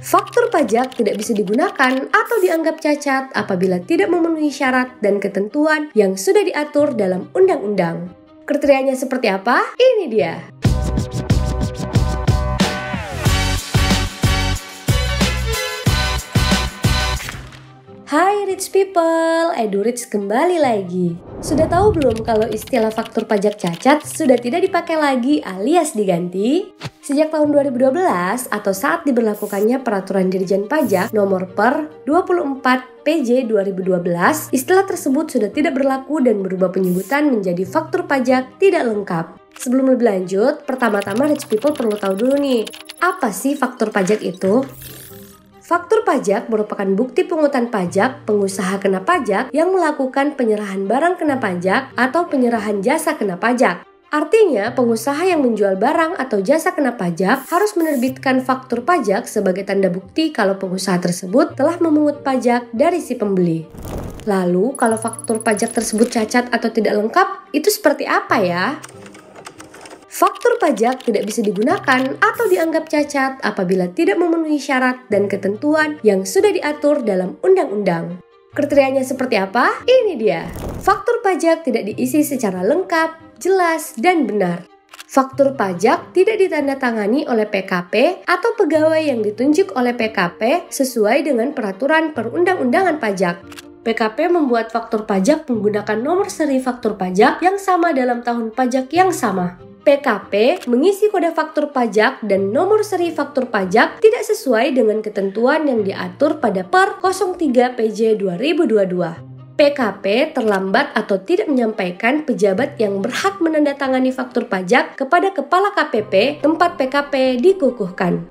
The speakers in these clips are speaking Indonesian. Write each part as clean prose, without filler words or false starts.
Faktur pajak tidak bisa digunakan atau dianggap cacat apabila tidak memenuhi syarat dan ketentuan yang sudah diatur dalam undang-undang. Kriterianya seperti apa? Ini dia. Hai rich people, EduRich kembali lagi. Sudah tahu belum kalau istilah faktur pajak cacat sudah tidak dipakai lagi alias diganti? Sejak tahun 2012 atau saat diberlakukannya Peraturan Dirjen Pajak Nomor Per 24 PJ 2012, istilah tersebut sudah tidak berlaku dan berubah penyebutan menjadi faktur pajak tidak lengkap. Sebelum lebih lanjut, pertama-tama rich people perlu tahu dulu nih, apa sih faktur pajak itu? Faktur pajak merupakan bukti pungutan pajak pengusaha kena pajak yang melakukan penyerahan barang kena pajak atau penyerahan jasa kena pajak. Artinya, pengusaha yang menjual barang atau jasa kena pajak harus menerbitkan faktur pajak sebagai tanda bukti kalau pengusaha tersebut telah memungut pajak dari si pembeli. Lalu, kalau faktur pajak tersebut cacat atau tidak lengkap, itu seperti apa ya? Faktur pajak tidak bisa digunakan atau dianggap cacat apabila tidak memenuhi syarat dan ketentuan yang sudah diatur dalam undang-undang. Kriterianya seperti apa? Ini dia. Faktur pajak tidak diisi secara lengkap, jelas, dan benar. Faktur pajak tidak ditandatangani oleh PKP atau pegawai yang ditunjuk oleh PKP sesuai dengan peraturan perundang-undangan pajak. PKP membuat faktur pajak menggunakan nomor seri faktur pajak yang sama dalam tahun pajak yang sama. PKP mengisi kode faktur pajak dan nomor seri faktur pajak tidak sesuai dengan ketentuan yang diatur pada Per 03 PJ 2022. PKP terlambat atau tidak menyampaikan pejabat yang berhak menandatangani faktur pajak kepada Kepala KPP tempat PKP dikukuhkan.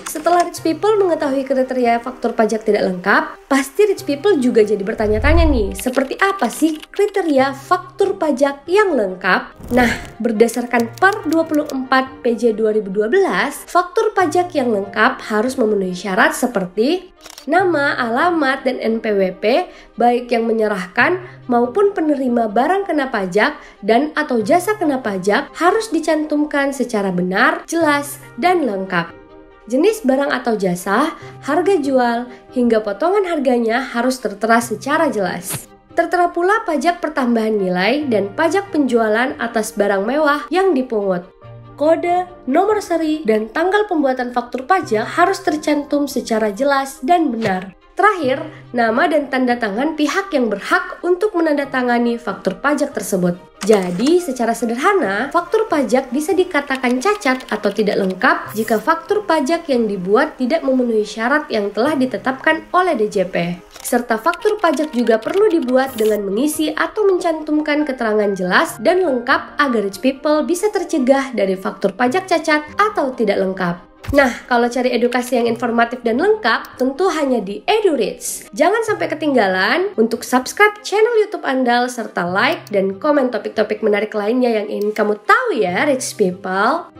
Setelah rich people mengetahui kriteria faktur pajak tidak lengkap, pasti rich people juga jadi bertanya-tanya nih, seperti apa sih kriteria faktur pajak yang lengkap? Nah, berdasarkan Per 24 PJ 2012, faktur pajak yang lengkap harus memenuhi syarat seperti nama, alamat, dan NPWP, baik yang menyerahkan maupun penerima barang kena pajak dan atau jasa kena pajak harus dicantumkan secara benar, jelas, dan lengkap. Jenis barang atau jasa, harga jual, hingga potongan harganya harus tertera secara jelas. Tertera pula pajak pertambahan nilai dan pajak penjualan atas barang mewah yang dipungut. Kode, nomor seri, dan tanggal pembuatan faktur pajak harus tercantum secara jelas dan benar. Terakhir, nama dan tanda tangan pihak yang berhak untuk menandatangani faktur pajak tersebut. Jadi, secara sederhana, faktur pajak bisa dikatakan cacat atau tidak lengkap jika faktur pajak yang dibuat tidak memenuhi syarat yang telah ditetapkan oleh DJP. Serta faktur pajak juga perlu dibuat dengan mengisi atau mencantumkan keterangan jelas dan lengkap agar rich people bisa tercegah dari faktur pajak cacat atau tidak lengkap. Nah, kalau cari edukasi yang informatif dan lengkap, tentu hanya di EduRich. Jangan sampai ketinggalan untuk subscribe channel YouTube Andal serta like dan komen topik-topik menarik lainnya yang ingin kamu tahu ya, rich people.